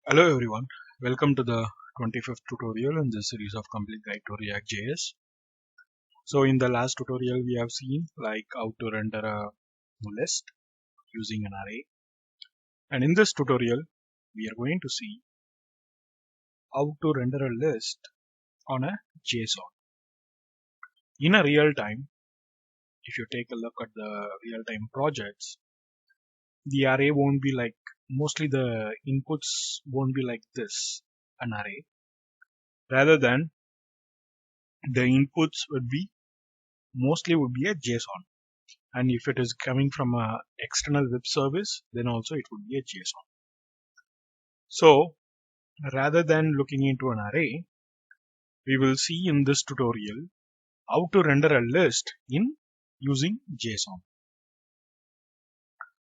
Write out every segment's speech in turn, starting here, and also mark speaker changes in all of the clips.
Speaker 1: Hello everyone, welcome to the 25th tutorial in this series of Complete Guide to React.js. So in the last tutorial we have seen like how to render a list using an array, and in this tutorial we are going to see how to render a list on a JSON. In a real time, if you take a look at the real time projects, the array won't be like, mostly the inputs won't be like this, an array. Rather than the inputs would be a JSON. And if it is coming from a external web service, then also it would be a JSON. So rather than looking into an array, we will see in this tutorial how to render a list in using JSON.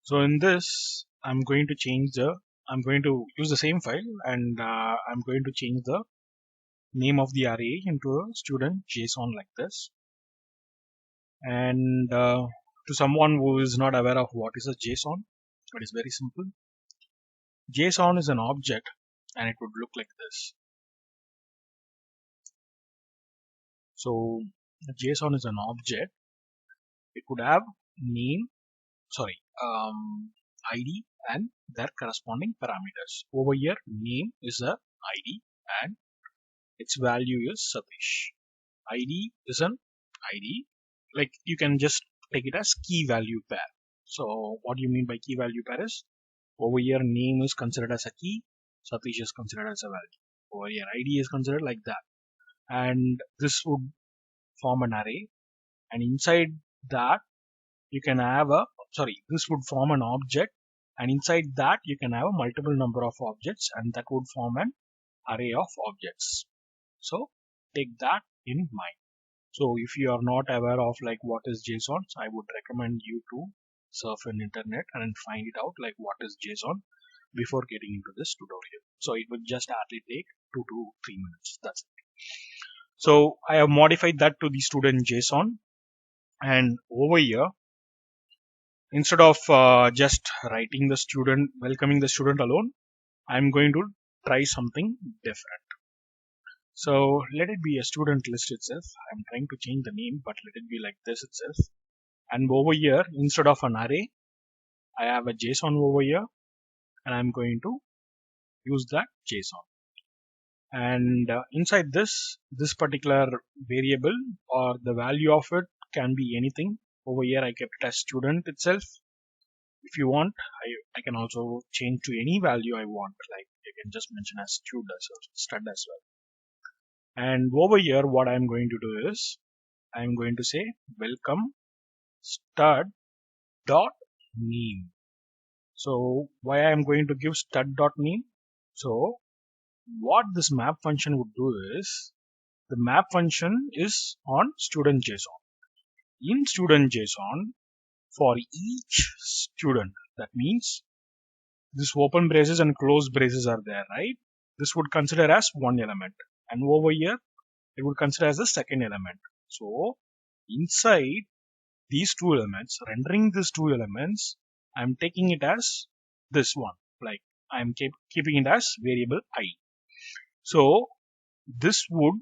Speaker 1: So in this, I'm going to use the same file, and I'm going to change the name of the array into a student JSON like this. And to someone who is not aware of what is a JSON, it is very simple. JSON is an object and it would look like this. So JSON is an object. It would have name, ID and their corresponding parameters. Over here, name is a ID and its value is Satish. ID is an ID. Like, you can just take it as key value pair. So what do you mean by key value pair is, over here name is considered as a key, Satish is considered as a value. Over here ID is considered like that. And this would form an array, and inside that you can have this would form an object, and inside that you can have a multiple number of objects, and that would form an array of objects. So take that in mind. So if you are not aware of like what is JSON, I would recommend you to surf in internet and find it out like what is JSON before getting into this tutorial. So it would just hardly take 2 to 3 minutes. That's it. So I have modified that to the student JSON, and over here, instead of just writing the student, welcoming the student alone, I'm going to try something different. So let it be a student list itself. I'm trying to change the name, but let it be like this itself. And over here, instead of an array, I have a JSON over here, and I'm going to use that JSON. And inside this particular variable, or the value of it, can be anything. Over here I kept it as student itself. If you want, I can also change to any value I want, like you can just mention as stud as well. And over here what I'm going to do is, I'm going to say welcome stud dot name. So why I'm going to give stud dot name? So what this map function would do is, the map function is on student JSON. In student JSON, for each student, that means this open braces and closed braces are there, right? This would consider as one element, and over here it would consider as the second element. So inside these two elements, rendering these two elements, I'm taking it as this one, like I'm keeping it as variable I. So this would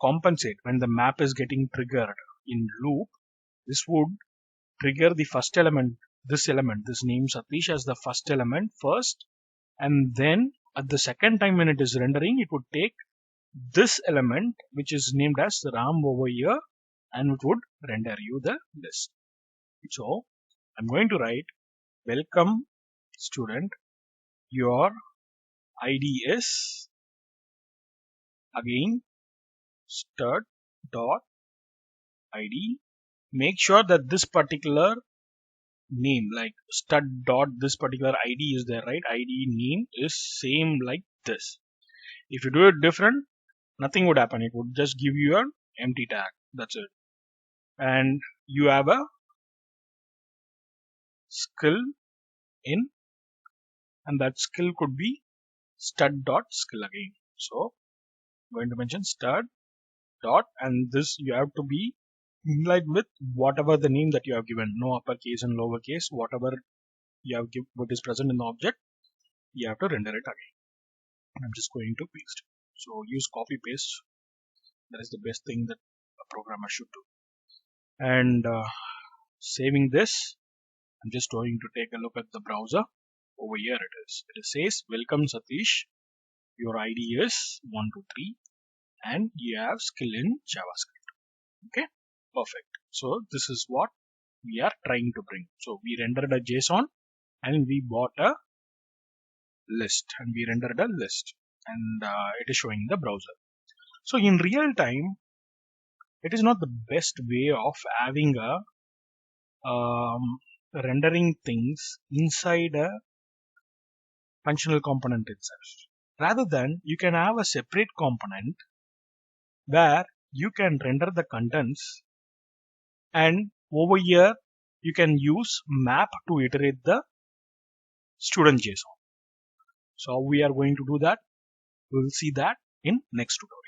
Speaker 1: compensate when the map is getting triggered in loop. This would trigger the first element, this name Satish, as the first element first, and then at the second time when it is rendering, it would take this element which is named as Ram over here, and it would render you the list. So I'm going to write welcome student, your ID is again stud dot ID. Make sure that this particular name, like stud dot this particular ID is there, right? ID name is same like this. If you do it different, nothing would happen. It would just give you an empty tag. That's it. And you have a skill in, and that skill could be stud dot skill again. So I'm going to mention stud dot, and this you have to be in line with whatever the name that you have given. No uppercase and lowercase, whatever you have given, what is present in the object, you have to render it again. I'm just going to paste. So use copy paste. That is the best thing that a programmer should do. And saving this, I'm just going to take a look at the browser. Over here it is. It says, welcome Satish. Your ID is 123 and you have skill in JavaScript. Okay, perfect. So this is what we are trying to bring. So we rendered a JSON and we bought a list and we rendered a list, and it is showing in the browser. So in real time, it is not the best way of having a rendering things inside a functional component itself. Rather than you can have a separate component where you can render the contents, and over here you can use map to iterate the student JSON. So how we are going to do that, we will see that in next tutorial.